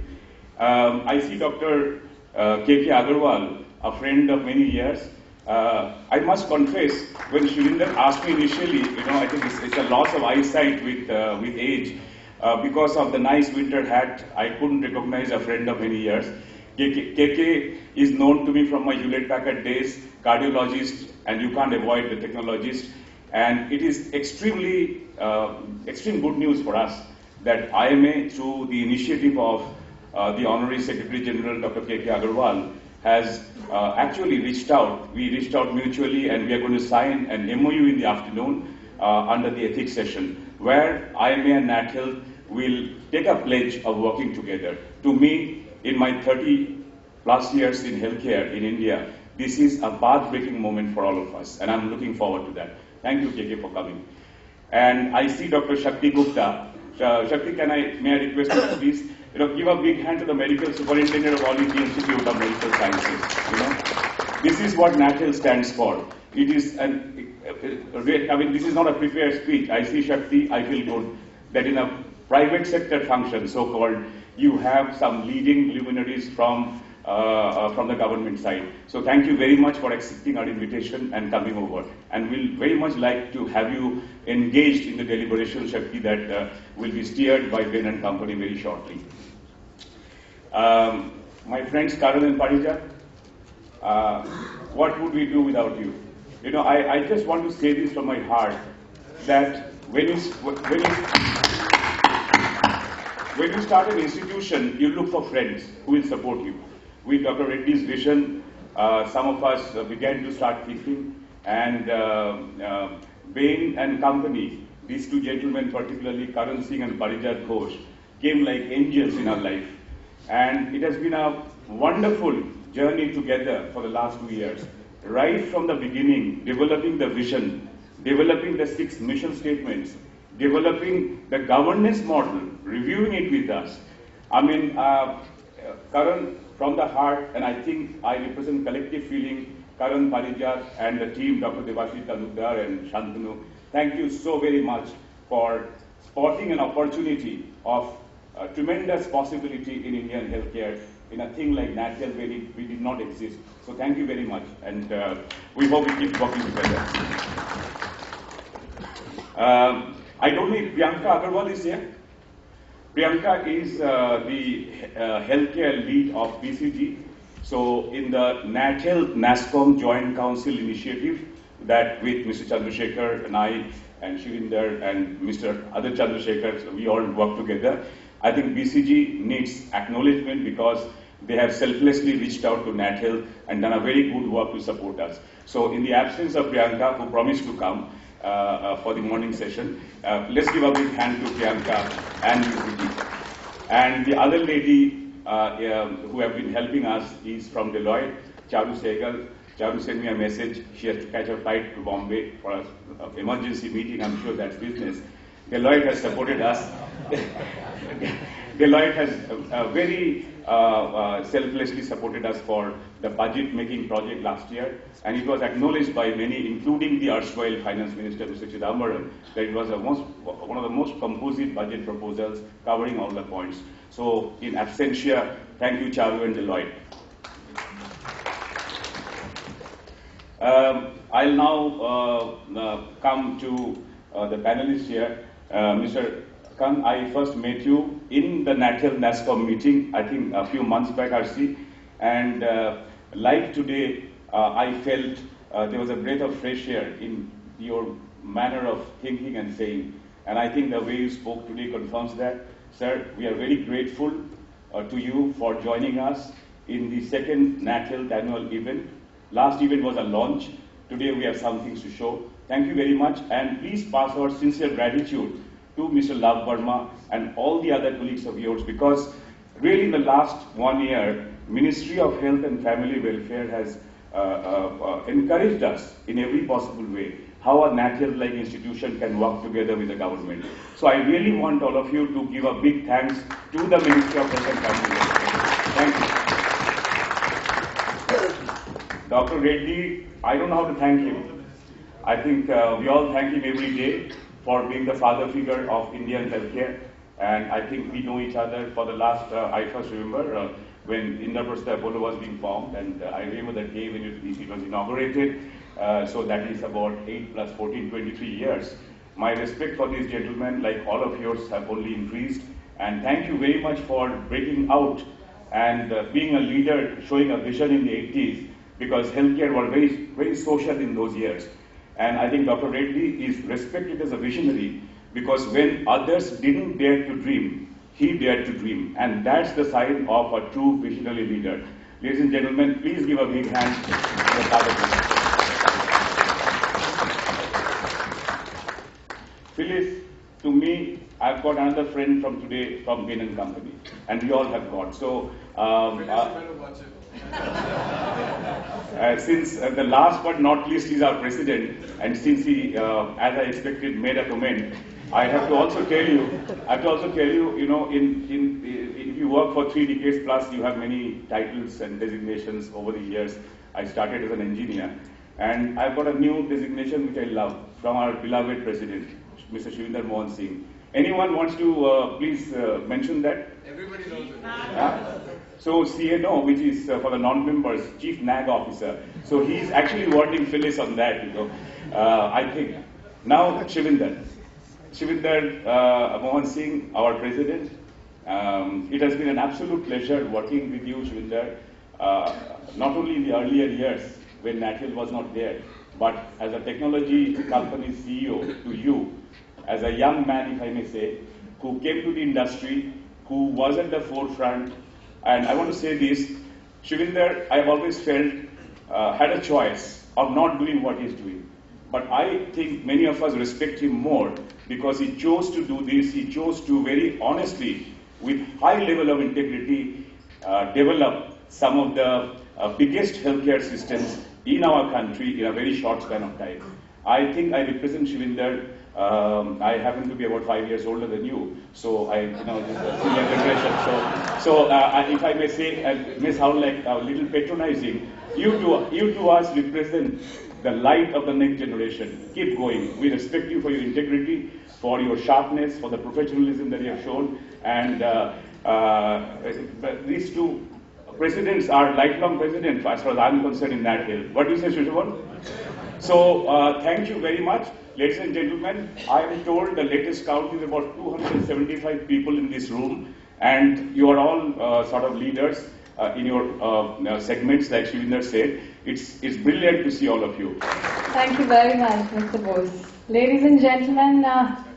S6: I see Dr. K.K. Agarwal, a friend of many years. I must confess, when Shurinder asked me initially, I think it's a loss of eyesight with age. Because of the nice winter hat, I couldn't recognize a friend of many years. KK is known to me from my Hewlett-Packard days, cardiologist, and you can't avoid the technologist. And it is extreme good news for us that IMA, through the initiative of the Honorary Secretary General, Dr. K.K. Agarwal, has actually reached out. We reached out mutually, and we are going to sign an MOU in the afternoon under the ethics session, where IMA and NATHEALTH will take a pledge of working together. To me, in my 30 plus years in healthcare in India, this is a path-breaking moment for all of us, and I'm looking forward to that. Thank you, KK, for coming. And I see Dr. Shakti Gupta. Shakti, may I request you please, give a big hand to the medical superintendent of All India Institute of Medical Sciences. This is what NATHEALTH stands for. It is this is not a prepared speech. I see Shakti, I feel good that in a private sector function, so-called, you have some leading luminaries from the government side. So thank you very much for accepting our invitation and coming over. And we'll very much like to have you engaged in the deliberation, Shakti, that will be steered by Ben and company very shortly. My friends Karan and Parijat, what would we do without you? I just want to say this from my heart, that when you start an institution, you look for friends who will support you.
S19: with Dr. Reddy's vision, some of us began to start thinking, and Bain and company, these two gentlemen, particularly Karan Singh and Parijat Ghosh, came like angels in our life. And it has been a wonderful journey together for the last 2 years. Right from the beginning, developing the vision, developing the 6 mission statements, developing the governance model, reviewing it with us. I mean, Karan, from the heart, and I think I represent collective feeling, Karan, Parijat, and the team, Dr. Debashis Talukdar and Shantanu, thank you so very much for spotting an opportunity of tremendous possibility in Indian healthcare in a thing like NATHEALTH where we did not exist. So thank you very much, and we hope we keep working together. I don't know if Priyanka Agarwal is here. Priyanka is the healthcare lead of BCG. So in the NATHEALTH NASCOM Joint Council initiative that with Mr. Chandrasekhar and I and Shirinder and Mr. Adar Chandrasekhar, so we all work together. I think BCG needs acknowledgement because they have selflessly reached out to NATHEALTH and done a very good work to support us. So in the absence of Priyanka, who promised to come for the morning session, let's give a big hand to Priyanka and BCG. And the other lady who have been helping us is from Deloitte, Charu Sehgal. Charu sent me a message. She has to catch a flight to Bombay for an emergency meeting. I'm sure that's business. Deloitte has supported us. Deloitte has very selflessly supported us for the budget making project last year, and it was acknowledged by many, including the erstwhile Finance Minister, Mr. Chidambaram, that it was one of the most composite budget proposals covering all the points. So, in absentia, thank you, Charu and Deloitte. I'll now come to the panelists here. Mr. Kang, I first met you in the NATHEALTH NASCOM meeting, I think a few months back, RC, and like today, I felt there was a breath of fresh air in your manner of thinking and saying, and I think the way you spoke today confirms that. Sir, we are very grateful to you for joining us in the second NATHEALTH annual event. Last event was a launch. Today we have some things to show. Thank you very much, and please pass our sincere gratitude to Mr. Love Verma and all the other colleagues of yours, because really in the last 1 year, Ministry of Health and Family Welfare has encouraged us in every possible way how a NATHEALTH-like institution can work together with the government. So I really want all of you to give a big thanks to the Ministry of Health and Family Welfare. Thank you. Dr. Reddy, I don't know how to thank him. I think we all thank him every day for being the father figure of Indian healthcare. And I think we know each other for the last, I first remember when Indraprastha Apollo was being formed, and I remember that day when it was inaugurated. So that is about 8 plus 14, 23 years. My respect for these gentlemen, like all of yours, have only increased. And thank you very much for breaking out and being a leader, showing a vision in the 80s, because healthcare was very, very social in those years. And I think Dr. Reddy is respected as a visionary, because when others didn't dare to dream, he dared to dream. And that's the sign of a true visionary leader. Ladies and gentlemen, please give a big hand to the father. Phyllis, to me, I've got another friend from today from Bain & Company, and we all have got. So, since the last but not least is our president, and since he, as I expected, made a comment, I have to also tell you, you know, if you work for 3 decades plus, you have many titles and designations over the years. I started as an engineer, and I've got a new designation which I love from our beloved president, Mr. Shirinder Mohan Singh. Anyone wants to please mention that? Everybody knows it. So CNO, which is for the non-members, Chief NAG Officer. So he's actually awarding Phyllis on that, you know. I think. Now, Shirinder Mohan Singh, our president. It has been an absolute pleasure working with you, Shirinder, not only in the earlier years when NATHEALTH was not there, but as a technology company CEO to you, as a young man, if I may say, who came to the industry, who was at the forefront. And I want to say this, Shivinder, I have always felt, had a choice of not doing what he's doing. But I think many of us respect him more because he chose to do this. He chose to very honestly, with high level of integrity, develop some of the biggest healthcare systems in our country in a very short span of time. I think I represent Shivinder. I happen to be about 5 years older than you, so this is a senior generation. If I may say, it may sound like a little patronizing, you to us represent the light of the next generation. Keep going. We respect you for your integrity, for your sharpness, for the professionalism that you have shown, and these two presidents are lifelong presidents as far as I'm concerned in NATHEALTH. What do you say, Shushavan? So thank you very much. Ladies and gentlemen, I am told the latest count is about 275 people in this room, and you are all sort of leaders in your segments, like Shivinder said. It's brilliant to see all of you.
S1: Thank you very much, Mr. Bose. Ladies and gentlemen,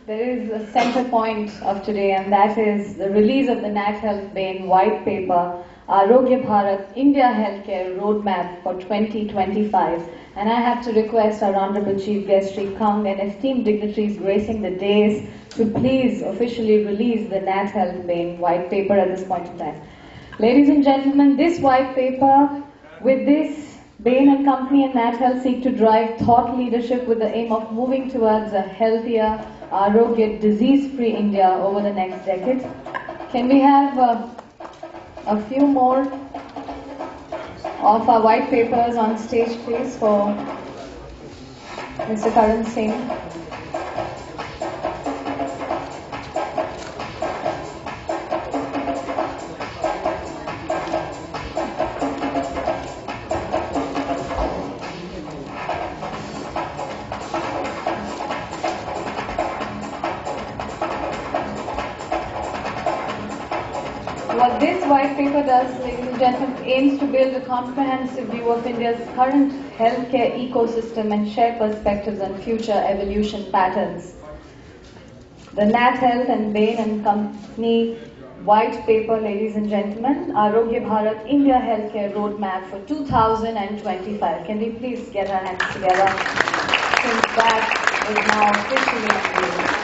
S1: there is a center point of today, and that is the release of the NATHEALTH Bain White Paper, Arogya Bharat India Healthcare Roadmap for 2025. And I have to request our Honorable Chief Guest Sri Kang and esteemed dignitaries gracing the dais to please officially release the NATHEALTH Bain White Paper at this point in time. Ladies and gentlemen, this white paper, with this, Bain and Company and NATHEALTH seek to drive thought leadership with the aim of moving towards a healthier, Arogya, disease-free India over the next decade. Can we have a few more of our white papers on stage, please, for Mr. Karan Singh. What this white paper does, ladies and gentlemen, aims to build a comprehensive view of India's current healthcare ecosystem and share perspectives on future evolution patterns. The NATHEALTH and Bain and Company white paper, ladies and gentlemen, Arogya Bharat India Healthcare Roadmap for 2025. Can we please get our hands together since that is now officially unveiled.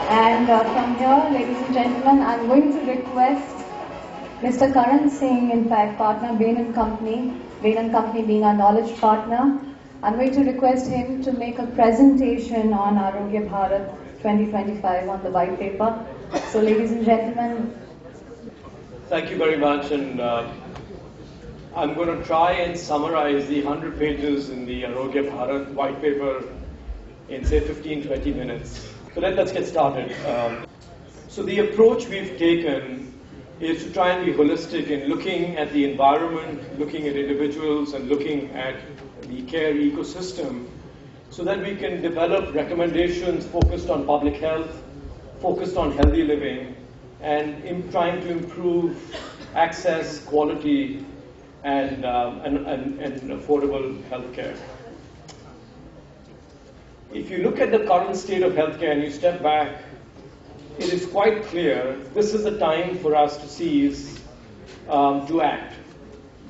S1: And from here, ladies and gentlemen, I'm going to request Mr. Karan Singh, in fact, partner Bain and Company being our knowledge partner, I'm going to request him to make a presentation on Arogya Bharat 2025 on the white paper. So, ladies and gentlemen.
S11: Thank you very much, and I'm going to try and summarize the 100 pages in the Arogya Bharat white paper in, say, 15-20 minutes. So let's get started. So the approach we've taken is to try and be holistic in looking at the environment, looking at individuals, and looking at the care ecosystem so that we can develop recommendations focused on public health, focused on healthy living, and in trying to improve access, quality, and affordable healthcare. If you look at the current state of healthcare and you step back, it is quite clear this is a time for us to seize, to act.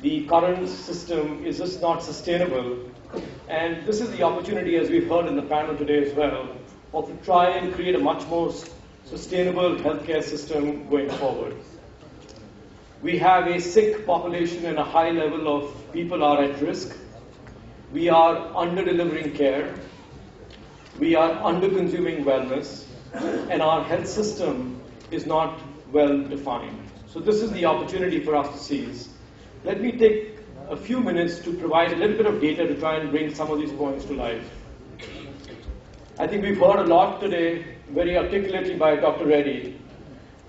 S11: The current system is just not sustainable, and this is the opportunity, as we've heard in the panel today as well, of to try and create a much more sustainable healthcare system going forward. We have a sick population and a high level of people are at risk. We are under-delivering care. We are under-consuming wellness, and our health system is not well defined. So this is the opportunity for us to seize. Let me take a few minutes to provide a little bit of data to try and bring some of these points to life. I think we've heard a lot today, very articulately by Dr. Reddy,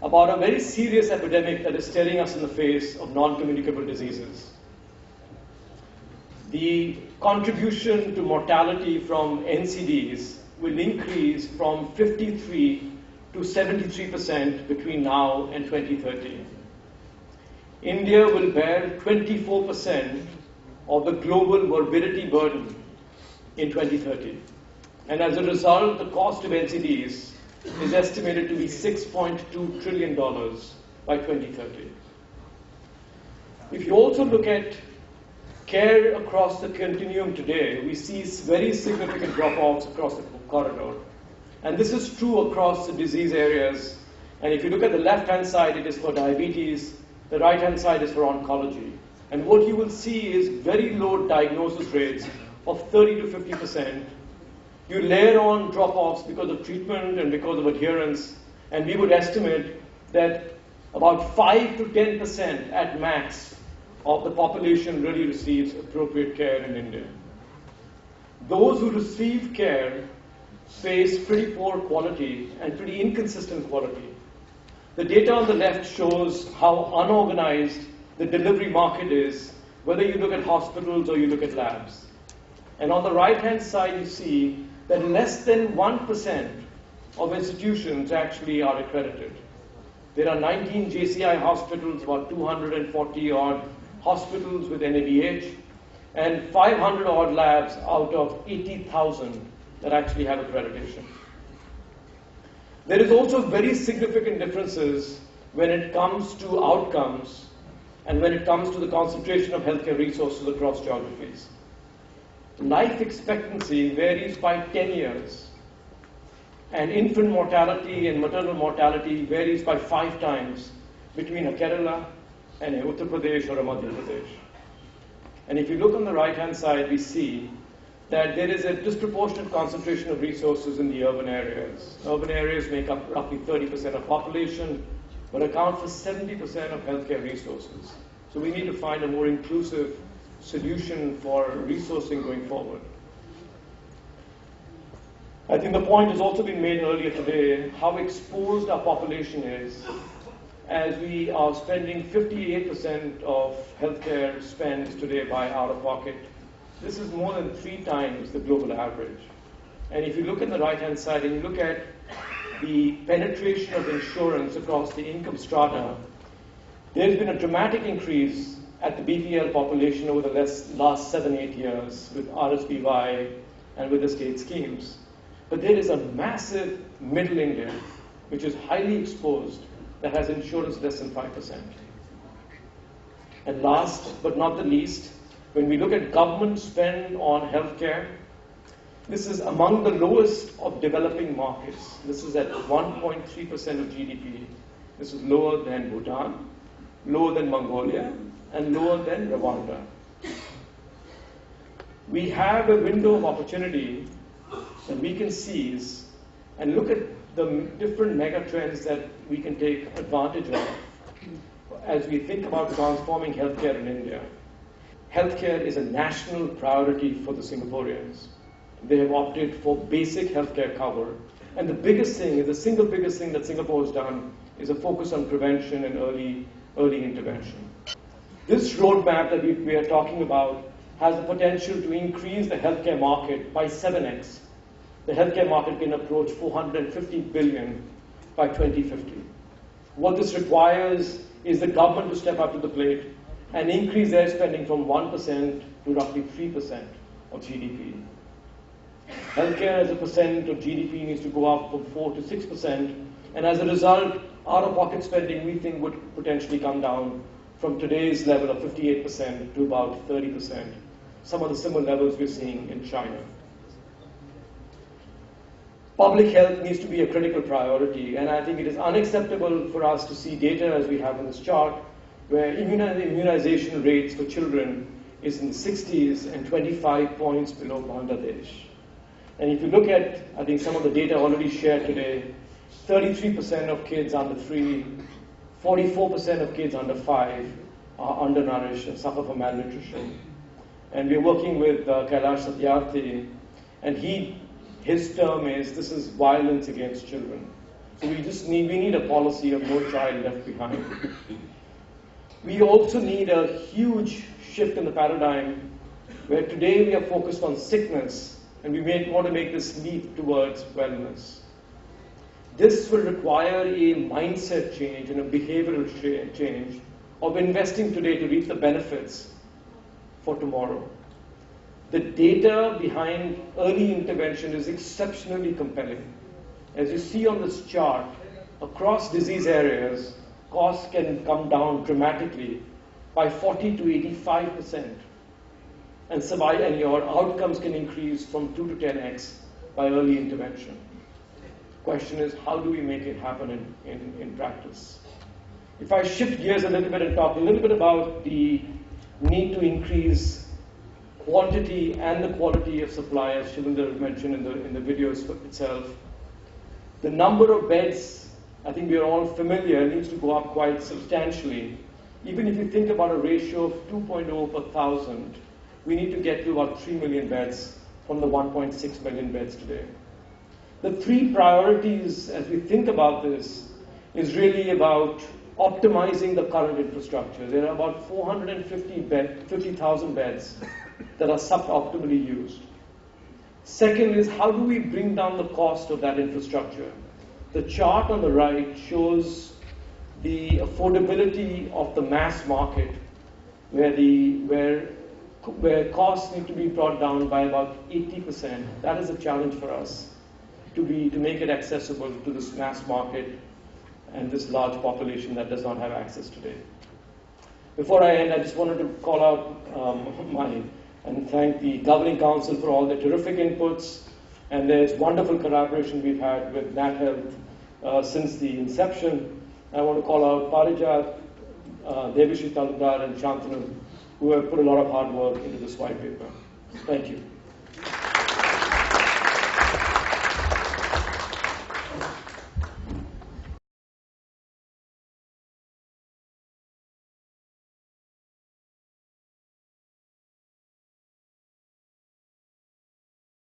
S11: about a very serious epidemic that is staring us in the face of non-communicable diseases. The contribution to mortality from NCDs will increase from 53 to 73% between now and 2030. India will bear 24% of the global morbidity burden in 2030. And as a result, the cost of NCDs is estimated to be $6.2 trillion by 2030. If you also look at care across the continuum today, we see very significant drop-offs across the corridor. And this is true across the disease areas. And if you look at the left-hand side, it is for diabetes. The right-hand side is for oncology. And what you will see is very low diagnosis rates of 30 to 50%. You layer on drop-offs because of treatment and because of adherence, and we would estimate that about 5 to 10% at max of the population really receives appropriate care in India. Those who receive care face pretty poor quality and pretty inconsistent quality. The data on the left shows how unorganized the delivery market is, whether you look at hospitals or you look at labs. And on the right-hand side, you see that less than 1% of institutions actually are accredited. There are 19 JCI hospitals, about 240 odd hospitals with NABH, and 500 odd labs out of 80,000 that actually have accreditation. There is also very significant differences when it comes to outcomes and when it comes to the concentration of healthcare resources across geographies. Life expectancy varies by 10 years, and infant mortality and maternal mortality varies by 5 times between a Kerala and a Uttar Pradesh or a Madhya Pradesh. And if you look on the right-hand side, we see that there is a disproportionate concentration of resources in the urban areas. Urban areas make up roughly 30% of population, but account for 70% of healthcare resources. So we need to find a more inclusive solution for resourcing going forward. I think the point has also been made earlier today, how exposed our population is, as we are spending 58% of healthcare spend today by out-of-pocket. This is more than 3 times the global average. And if you look at the right-hand side and you look at the penetration of insurance across the income strata, there's been a dramatic increase at the BPL population over the last 7-8 years with RSBY and with the state schemes. But there is a massive middle India, which is highly exposed, that has insurance less than 5%. And last but not the least, when we look at government spend on healthcare, this is among the lowest of developing markets. This is at 1.3% of GDP. This is lower than Bhutan, lower than Mongolia, and lower than Rwanda. We have a window of opportunity that we can seize and look at the different mega trends that we can take advantage of as we think about transforming healthcare in India. Healthcare is a national priority for the Singaporeans. They have opted for basic healthcare cover. And the biggest thing, the single biggest thing that Singapore has done is a focus on prevention and early intervention. This roadmap that we are talking about has the potential to increase the healthcare market by 7x. The healthcare market can approach $450 billion by 2050. What this requires is the government to step up to the plate and increase their spending from 1% to roughly 3% of GDP. Healthcare as a percent of GDP needs to go up from 4 to 6%, and as a result, out-of-pocket spending, we think, would potentially come down from today's level of 58% to about 30%, some of the similar levels we're seeing in China. Public health needs to be a critical priority, and I think it is unacceptable for us to see data as we have in this chart, where immunization rates for children is in the 60s and 25 points below Bangladesh. And if you look at, I think, some of the data already shared today, 33% of kids under 3, 44% of kids under 5 are undernourished and suffer from malnutrition. And we're working with Kailash Satyarthi, and his term is, this is violence against children. So we need a policy of no child left behind. We also need a huge shift in the paradigm, where today we are focused on sickness, and we want to make this leap towards wellness. This will require a mindset change and a behavioral change of investing today to reap the benefits for tomorrow. The data behind early intervention is exceptionally compelling. As you see on this chart, across disease areas, costs can come down dramatically by 40 to 85%. And your outcomes can increase from 2 to 10x by early intervention. Question is, how do we make it happen in practice? If I shift gears a little bit and talk a little bit about the need to increase quantity and the quality of supply, as Shilinder mentioned in the videos itself, the number of beds, I think we are all familiar, needs to go up quite substantially. Even if you think about a ratio of 2.0 per thousand, we need to get to about 3 million beds from the 1.6 million beds today. The three priorities as we think about this is really about optimizing the current infrastructure. There are about 450,000 beds that are suboptimally used. Second is, how do we bring down the cost of that infrastructure? The chart on the right shows the affordability of the mass market, where costs need to be brought down by about 80%. That is a challenge for us, to make it accessible to this mass market and this large population that does not have access today. Before I end, I just wanted to call out and thank the Governing Council for all the terrific inputs, and there's wonderful collaboration we've had with NATHEALTH since the inception. I want to call out Parijat, Devishri Talundar, and Shantanu, who have put a lot of hard work into this white paper. Thank you.